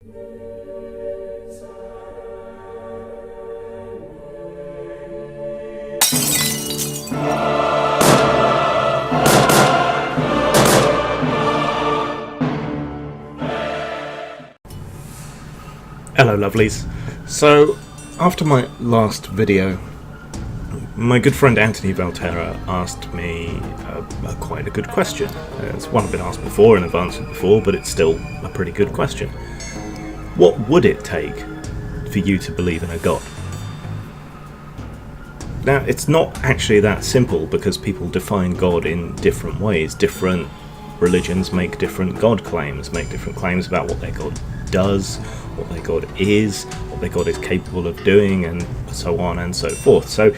Hello lovelies. So, after my last video, my good friend Anthony Valterra asked me quite a good question. It's one I've been asked before and I've answered before, but it's still a pretty good question. What would it take for you to believe in a god? Now, it's not actually that simple because people define God in different ways. Different religions make different God claims, make different claims about what their God does, what their God is, what their God is capable of doing, and so on and so forth. So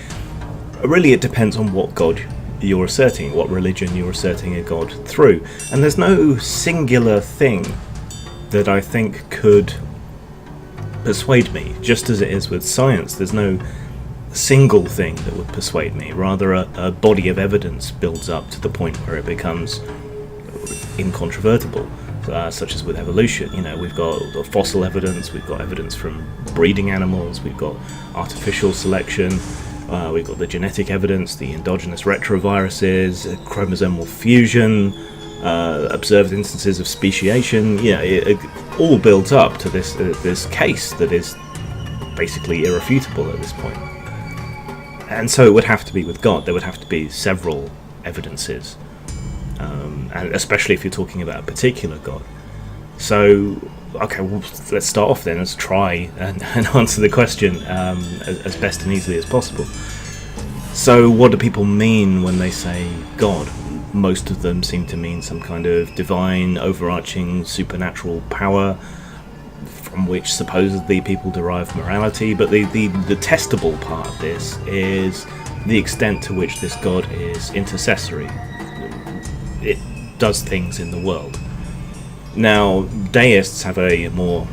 really it depends on what God you're asserting, what religion you're asserting a God through. And there's no singular thing that I think could persuade me, just as it is with science. There's no single thing that would persuade me. Rather, a body of evidence builds up to the point where it becomes incontrovertible. Such as with evolution, we've got fossil evidence, we've got evidence from breeding animals, we've got artificial selection, we've got the genetic evidence, the endogenous retroviruses, chromosomal fusion, observed instances of speciation. It all builds up to this case that is basically irrefutable at this point. And so it would have to be with God. There would have to be several evidences. And especially if you're talking about a particular God. So, okay, well, let's start off then. Let's try and answer the question as best and easily as possible. So, what do people mean when they say God? Most of them seem to mean some kind of divine, overarching, supernatural power from which supposedly people derive morality. But the testable part of this is the extent to which this God is intercessory. It does things in the world. Now, deists have a more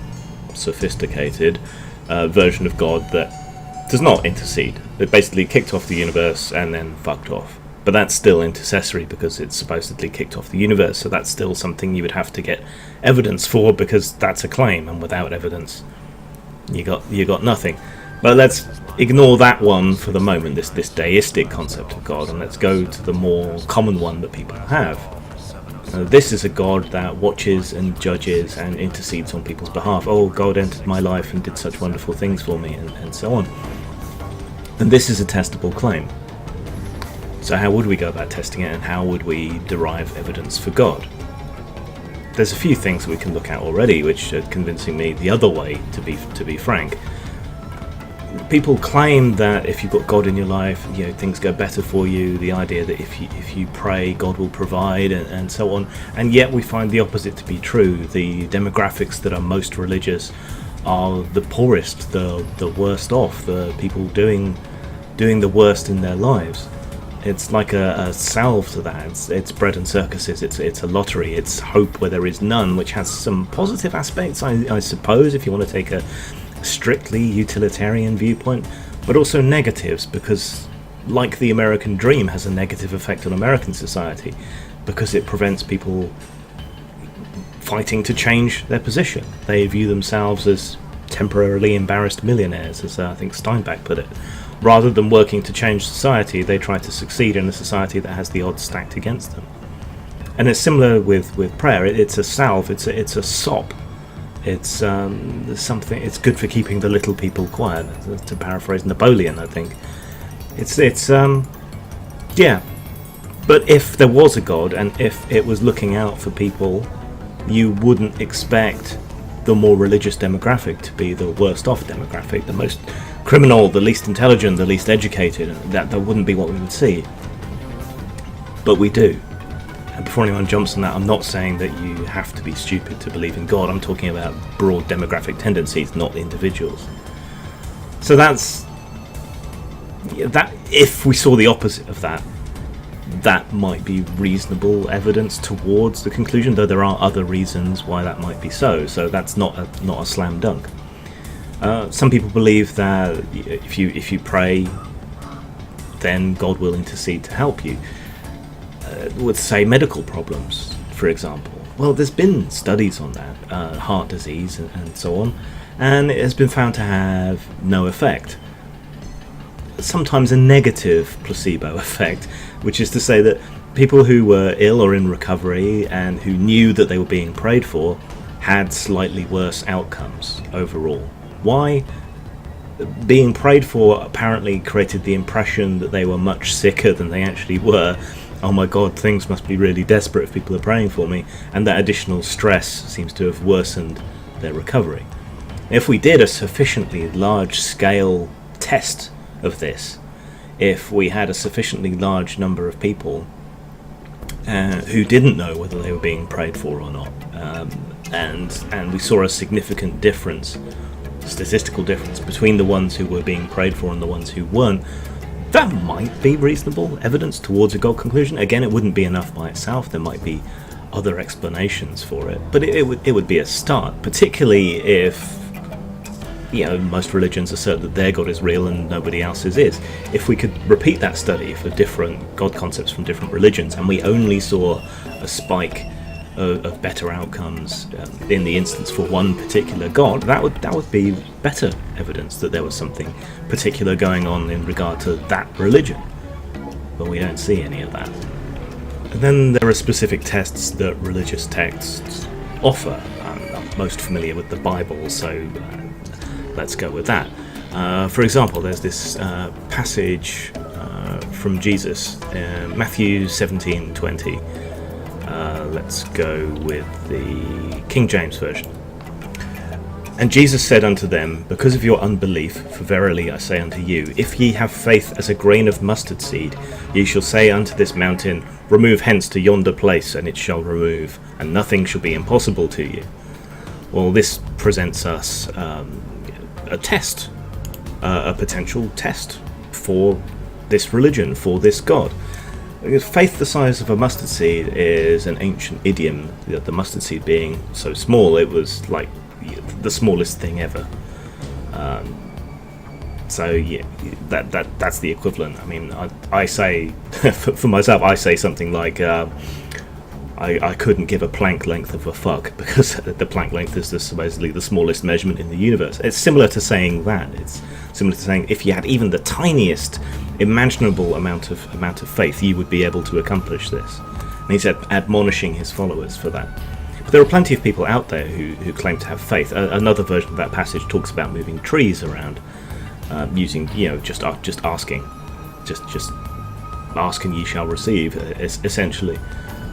sophisticated version of God that does not intercede. It basically kicked off the universe and then fucked off. But that's still intercessory because it's supposedly kicked off the universe, so that's still something you would have to get evidence for, because that's a claim, and without evidence you got nothing. But let's ignore that one for the moment, this deistic concept of God, and let's go to the more common one that people have. This is a God that watches and judges and intercedes on people's behalf. Oh, God entered my life and did such wonderful things for me, and so on. And this is a testable claim. So how would we go about testing it, and how would we derive evidence for God? There's a few things we can look at already which are convincing me the other way, to be frank. People claim that if you've got God in your life, things go better for you. The idea that if you pray, God will provide, and so on. And yet we find the opposite to be true. The demographics that are most religious are the poorest, the worst off, the people doing the worst in their lives. It's like a salve to that. It's bread and circuses. It's a lottery. It's hope where there is none, which has some positive aspects, I suppose, if you want to take a strictly utilitarian viewpoint, but also negatives, because like the American dream has a negative effect on American society because it prevents people fighting to change their position. They view themselves as temporarily embarrassed millionaires, as I think Steinbeck put it. Rather than working to change society, they try to succeed in a society that has the odds stacked against them. And it's similar with prayer. It's a salve, it's a sop. It's something. It's good for keeping the little people quiet, to paraphrase Napoleon, I think. Yeah. But if there was a God, and if it was looking out for people, you wouldn't expect the more religious demographic to be the worst off demographic, the most criminal, the least intelligent, the least educated. That wouldn't be what we would see. But we do. And before anyone jumps on that, I'm not saying that you have to be stupid to believe in God. I'm talking about broad demographic tendencies, not individuals. So that if we saw the opposite of that, that might be reasonable evidence towards the conclusion, though there are other reasons why that might be so. So that's not a slam dunk. Some people believe that if you pray, then God will intercede to help you. With, say, medical problems, for example. Well, there's been studies on that, heart disease and so on, and it has been found to have no effect. Sometimes a negative placebo effect, which is to say that people who were ill or in recovery and who knew that they were being prayed for had slightly worse outcomes overall. Why? Being prayed for apparently created the impression that they were much sicker than they actually were. Oh my god, things must be really desperate if people are praying for me, and that additional stress seems to have worsened their recovery. If we did a sufficiently large-scale test of this, if we had a sufficiently large number of people who didn't know whether they were being prayed for or not, and we saw a significant difference, statistical difference, between the ones who were being prayed for and the ones who weren't, that might be reasonable evidence towards a God conclusion. Again, it wouldn't be enough by itself. There might be other explanations for it, but it would be a start, particularly if, you know, most religions assert that their God is real and nobody else's is. If we could repeat that study for different God concepts from different religions, and we only saw a spike of better outcomes in the instance for one particular God, that would be better evidence that there was something particular going on in regard to that religion. But we don't see any of that. And then there are specific tests that religious texts offer. I'm most familiar with the Bible, so let's go with that. For example, there's this passage from Jesus, Matthew 17:20. Let's go with the King James Version. And Jesus said unto them, because of your unbelief, for verily I say unto you, if ye have faith as a grain of mustard seed, ye shall say unto this mountain, remove hence to yonder place, and it shall remove, and nothing shall be impossible to you. Well, this presents us a test, a potential test for this religion, for this God. Faith the size of a mustard seed is an ancient idiom, the mustard seed being so small it was like the smallest thing ever. So yeah, that's the equivalent. I mean, I say, for myself, I say something like, I couldn't give a plank length of a fuck, because the plank length is supposedly the smallest measurement in the universe. It's similar to saying that. It's similar to saying if you had even the tiniest imaginable amount of faith, you would be able to accomplish this. And he's admonishing his followers for that. But there are plenty of people out there who claim to have faith. Another version of that passage talks about moving trees around, using, just asking, just ask and ye shall receive, essentially.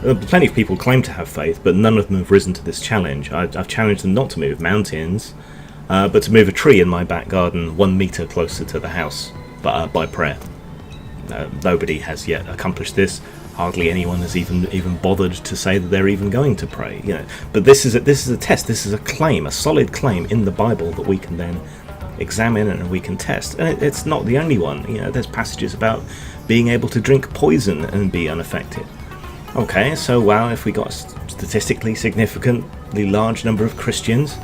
Plenty of people claim to have faith, but none of them have risen to this challenge. I've challenged them not to move mountains, but to move a tree in my back garden 1 meter closer to the house, by prayer. Nobody has yet accomplished this. Hardly anyone has even bothered to say that they're even going to pray. But this is a test. This is a claim, a solid claim in the Bible that we can then examine and we can test. And it's not the only one. There's passages about being able to drink poison and be unaffected. Okay, so if we got a statistically significantly large number of Christians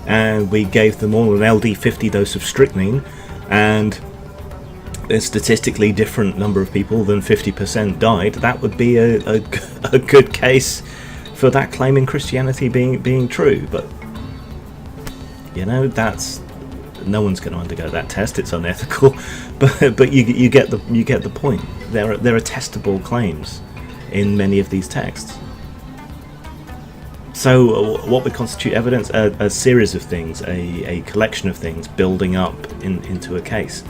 and we gave them all an LD50 dose of strychnine, and a statistically different number of people than 50% died, that would be a good case for that claim in Christianity being true. But that's, no one's going to undergo that test. It's unethical. But you get the point. There are testable claims in many of these texts. So what would constitute evidence? A series of things, a collection of things building up into a case.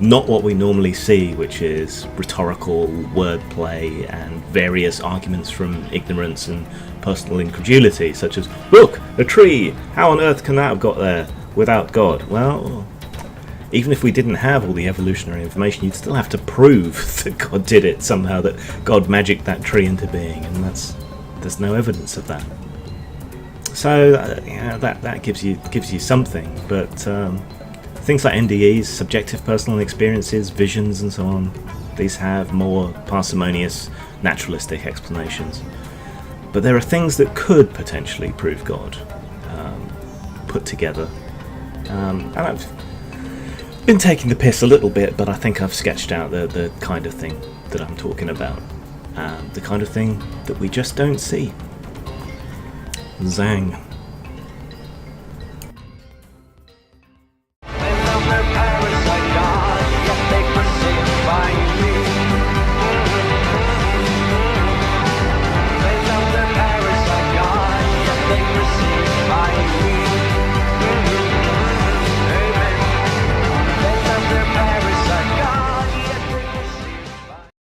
Not what we normally see, which is rhetorical wordplay and various arguments from ignorance and personal incredulity, such as, look, a tree, how on earth can that have got there without God? Well, even if we didn't have all the evolutionary information, you'd still have to prove that God did it somehow, that God magicked that tree into being, and there's no evidence of that. So that gives you something, but things like NDEs, subjective personal experiences, visions, and so on, these have more parsimonious, naturalistic explanations. But there are things that could potentially prove God, put together, and I've been taking the piss a little bit, but I think I've sketched out the kind of thing that I'm talking about, the kind of thing that we just don't see. Zang.